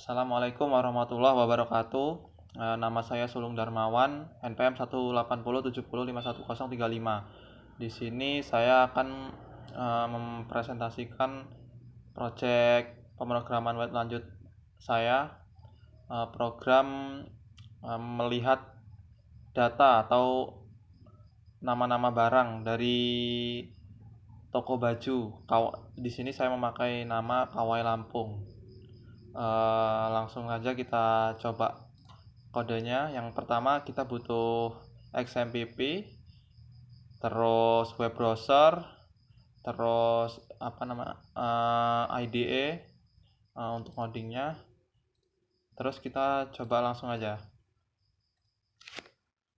Assalamualaikum warahmatullahi wabarakatuh. Nama saya Sulung Darmawan, NPM 180705135. Di sini saya akan mempresentasikan proyek pemrograman web lanjut saya, program melihat data atau nama-nama barang dari toko baju. Di sini saya memakai nama Kawai Lampung. Langsung aja kita coba kodenya. Yang pertama kita butuh XMPP, terus web browser, terus IDE untuk codingnya. Terus kita coba langsung aja.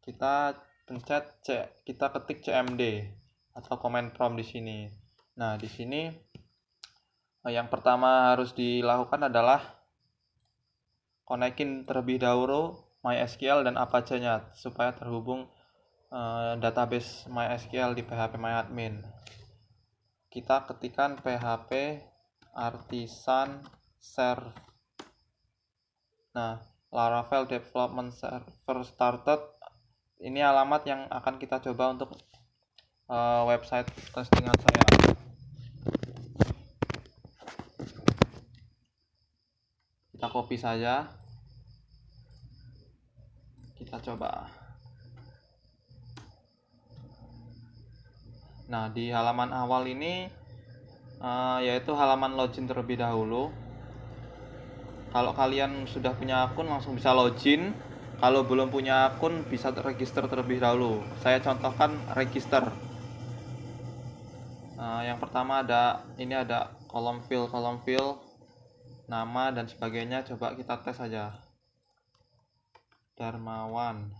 Kita pencet kita ketik CMD atau command prompt di sini. Nah, di sini yang pertama harus dilakukan adalah konekin terlebih dahulu MySQL dan Apache-nya supaya terhubung database MySQL di PHP MyAdmin. Kita ketikkan PHP Artisan Server. Nah, Laravel Development Server Started. Ini alamat yang akan kita coba untuk website testingan saya. Kita copy saja. Kita coba. Nah, di halaman awal ini yaitu halaman login terlebih dahulu. Kalau kalian sudah punya akun langsung bisa login. Kalau belum punya akun bisa register terlebih dahulu. Saya contohkan register. Yang pertama ada kolom fill, nama dan sebagainya. Coba kita tes saja. Darmawan.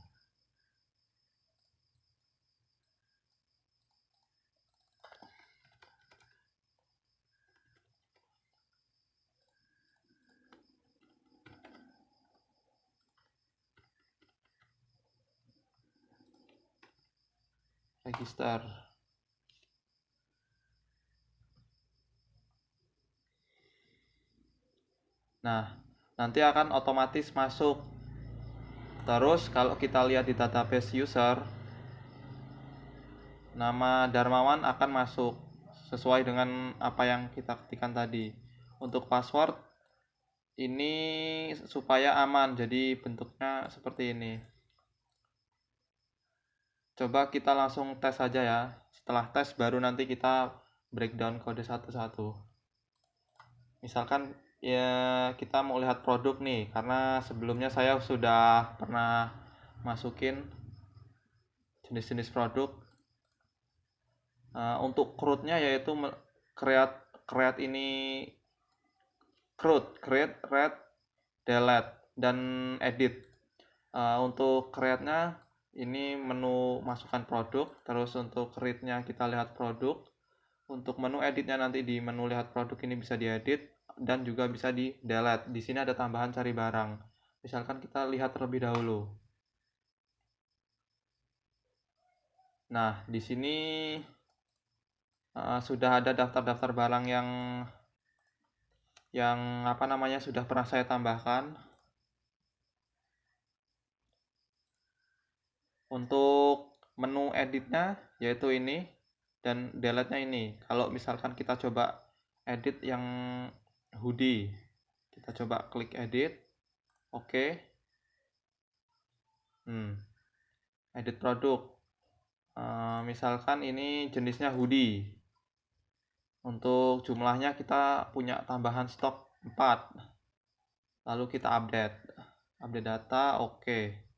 Register. Nah, nanti akan otomatis masuk. Terus kalau kita lihat di database user, nama Darmawan akan masuk sesuai dengan apa yang kita ketikkan tadi. Untuk password ini supaya aman, jadi bentuknya seperti ini. Coba kita langsung tes saja ya. Setelah tes baru nanti kita breakdown kode satu-satu. Misalkan ya kita mau lihat produk nih, karena sebelumnya saya sudah pernah masukin jenis-jenis produk. Untuk CRUD-nya yaitu create ini CRUD, create, read, delete, dan edit. Untuk create-nya ini menu masukkan produk, terus untuk create-nya kita lihat produk. Untuk menu editnya nanti di menu lihat produk ini bisa diedit dan juga bisa di delete. Di sini ada tambahan cari barang. Misalkan kita lihat terlebih dahulu. Nah, di sini sudah ada daftar-daftar barang yang sudah pernah saya tambahkan. Untuk menu editnya yaitu ini dan delete-nya ini. Kalau misalkan kita coba edit yang hoodie, kita coba klik edit, oke. Edit produk. Misalkan ini jenisnya hoodie. Untuk jumlahnya kita punya tambahan stok 4. Lalu kita update data, oke.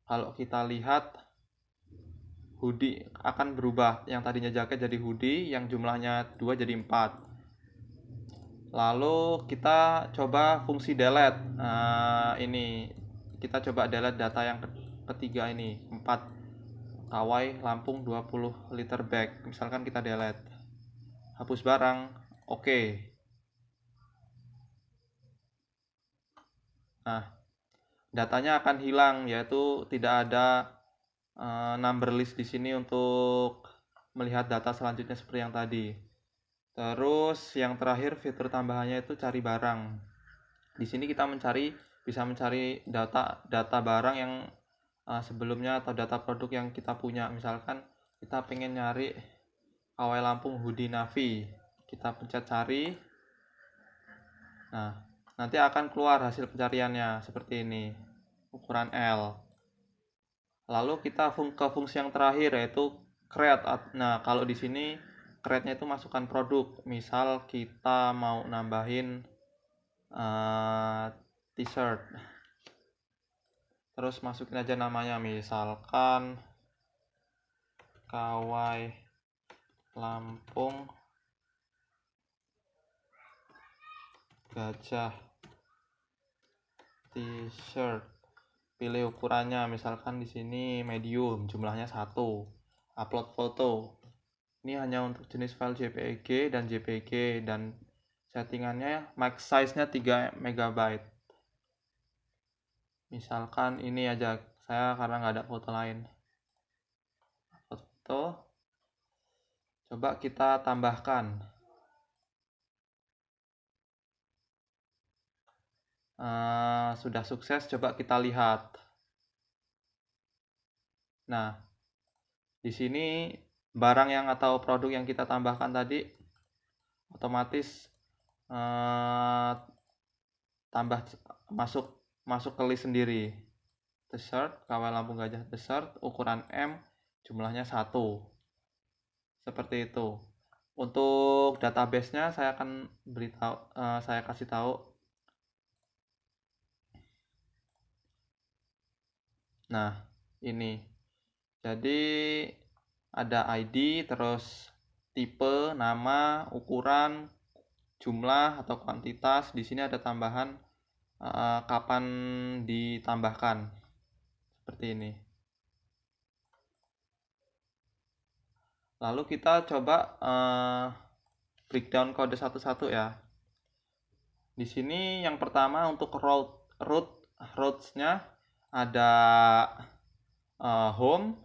Kalau kita lihat hoodie akan berubah. Yang tadinya jaket jadi hoodie, yang jumlahnya 2 jadi 4. Lalu kita coba fungsi delete. Ini kita coba delete data yang ketiga ini, 4. Kawai Lampung 20 liter bag. Misalkan kita delete. Hapus barang, oke. Nah, datanya akan hilang, yaitu tidak ada number list di sini untuk melihat data selanjutnya seperti yang tadi. Terus yang terakhir fitur tambahannya itu cari barang. Di sini kita bisa mencari data barang yang sebelumnya atau data produk yang kita punya. Misalkan kita pengen nyari KW Lampung hoodie navy, kita pencet cari. Nah, nanti akan keluar hasil pencariannya seperti ini, ukuran L. Lalu kita ke fungsi yang terakhir yaitu create. Nah, kalau di sini create-nya itu masukkan produk. Misal kita mau nambahin t-shirt. Terus masukin aja namanya, misalkan KW Lampung Gajah t-shirt. Pilih ukurannya, misalkan di sini medium, jumlahnya 1. Upload foto. Ini hanya untuk jenis file JPEG dan JPG, dan settingannya max size-nya 3 MB. Misalkan ini aja, saya karena nggak ada foto lain. Foto. Coba kita tambahkan. Sudah sukses, coba kita lihat. Nah, di sini barang yang atau produk yang kita tambahkan tadi otomatis masuk ke list sendiri. T-shirt, KW Lampung Gajah T-shirt, ukuran M, jumlahnya 1. Seperti itu. Untuk database-nya saya akan saya kasih tahu. Nah, ini. Jadi ada ID, terus tipe, nama, ukuran, jumlah atau kuantitas. Di sini ada tambahan kapan ditambahkan. Seperti ini. Lalu kita coba breakdown kode satu-satu ya. Di sini yang pertama untuk routes-nya ada home.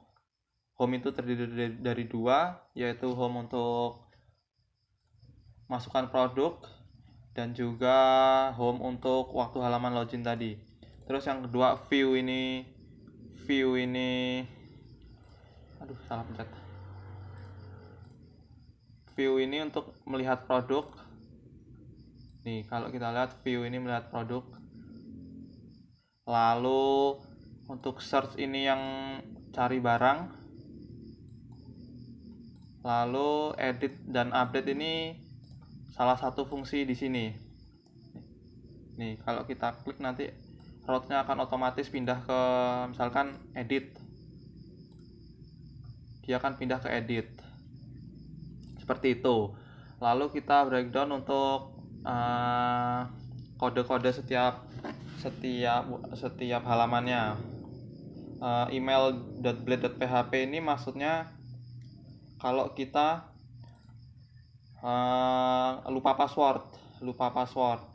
Home itu terdiri dari 2, yaitu home untuk masukkan produk dan juga home untuk waktu halaman login tadi. Terus yang kedua view ini salah pencet. View ini untuk melihat produk. Nih, kalau kita lihat view ini melihat produk. Lalu untuk search ini yang cari barang. Lalu edit dan update ini salah satu fungsi di sini. Nih, kalau kita klik nanti route-nya akan otomatis pindah ke misalkan edit. Dia akan pindah ke edit. Seperti itu. Lalu kita breakdown untuk kode-kode setiap halamannya. Email.blade.php ini maksudnya kalau kita lupa password,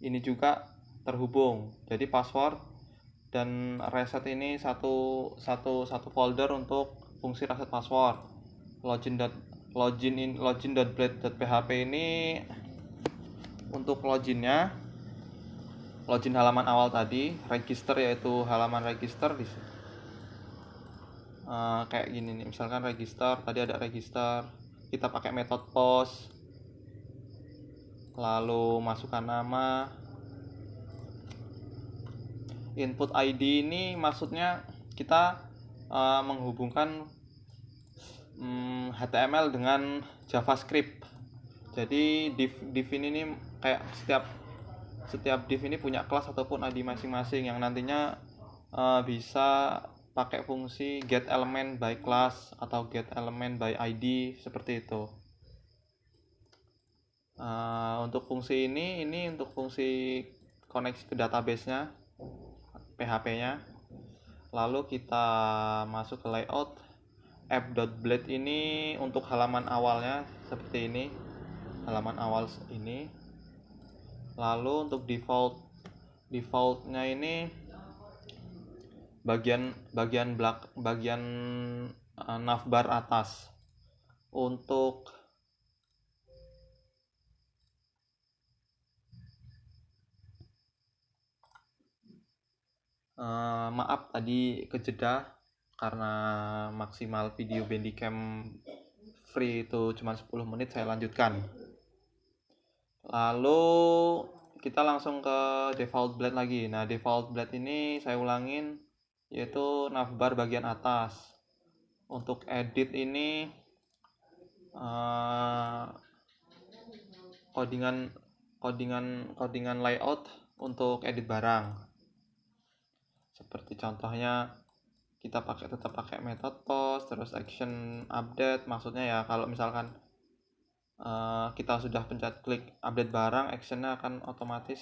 ini juga terhubung. Jadi password dan reset ini satu folder untuk fungsi reset password. Login.blade.php ini untuk loginnya, login halaman awal tadi, register yaitu halaman register di sini. Kayak gini nih, misalkan register, tadi ada register, kita pakai metode post, lalu masukkan nama. Input ID ini maksudnya kita menghubungkan HTML dengan JavaScript. Jadi div ini kayak setiap div ini punya kelas ataupun ID masing-masing yang nantinya bisa pakai fungsi get element by class atau get element by ID seperti itu. Untuk fungsi ini untuk fungsi koneksi ke database-nya, PHP-nya. Lalu kita masuk ke layout. App.blade ini untuk halaman awalnya seperti ini, halaman awal ini. Lalu untuk defaultnya ini bagian navbar atas. Untuk Maaf tadi kejeda karena maksimal video Bandicam free itu cuma 10 menit, saya lanjutkan. Lalu kita langsung ke default blade lagi. Nah, default blade ini saya ulangin, yaitu navbar bagian atas. Untuk edit ini codingan layout untuk edit barang. Seperti contohnya kita tetap pakai method post, terus action update. Maksudnya ya kalau misalkan kita sudah pencet klik update barang, actionnya akan otomatis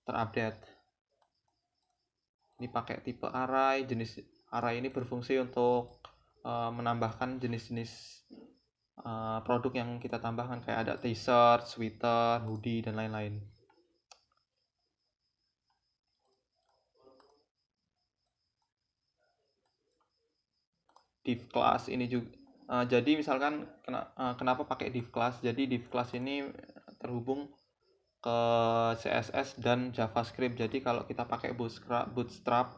terupdate. Ini pakai tipe array. Jenis array ini berfungsi untuk menambahkan jenis-jenis produk yang kita tambahkan, kayak ada t-shirt, sweater, hoodie, dan lain-lain. Div class ini juga jadi misalkan kenapa pakai div class? Jadi div class ini terhubung ke CSS dan JavaScript. Jadi kalau kita pakai Bootstrap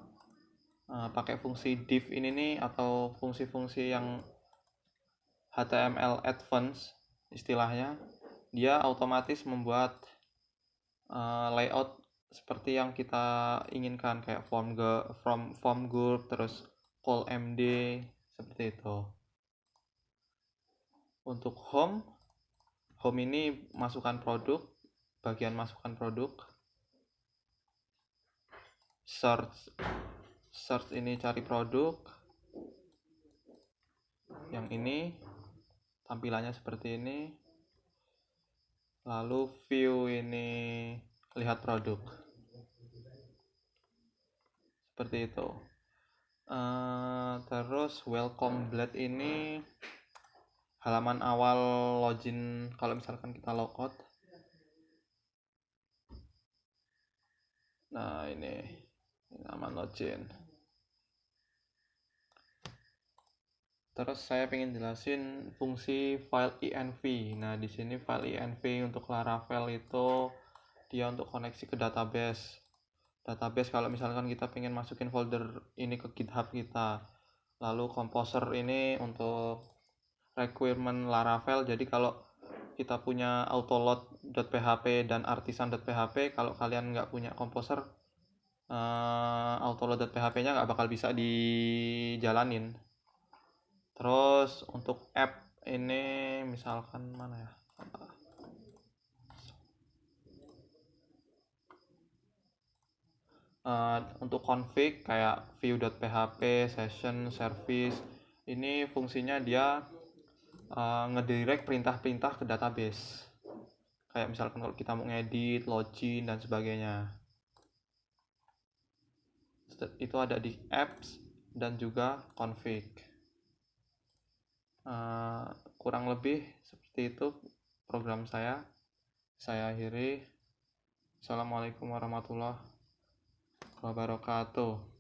pakai fungsi div ini nih, atau fungsi-fungsi yang HTML advance istilahnya, dia otomatis membuat layout seperti yang kita inginkan, kayak form group, terus call md, seperti itu. Untuk home ini masukkan produk, bagian masukkan produk. Search ini cari produk. Yang ini tampilannya seperti ini. Lalu view ini lihat produk. Seperti itu. Terus welcome blade ini halaman awal login kalau misalkan kita logout. Nah, ini halaman login. Terus saya ingin jelasin fungsi file env. Nah, di sini file env untuk Laravel itu dia untuk koneksi ke database. Kalau misalkan kita pengen masukin folder ini ke GitHub kita. Lalu Composer ini untuk requirement Laravel. Jadi kalau kita punya autoload.php dan artisan.php, kalau kalian nggak punya Composer, autoload.php-nya nggak bakal bisa dijalanin. Terus untuk app ini misalkan mana ya? Untuk config kayak view.php, session, service, ini fungsinya dia ngedirect perintah-perintah ke database. Kayak misalkan kalau kita mau ngedit, login, dan sebagainya. Itu ada di apps dan juga config. Kurang lebih seperti itu program saya. Saya akhiri. Assalamualaikum warahmatullahi wabarakatuh.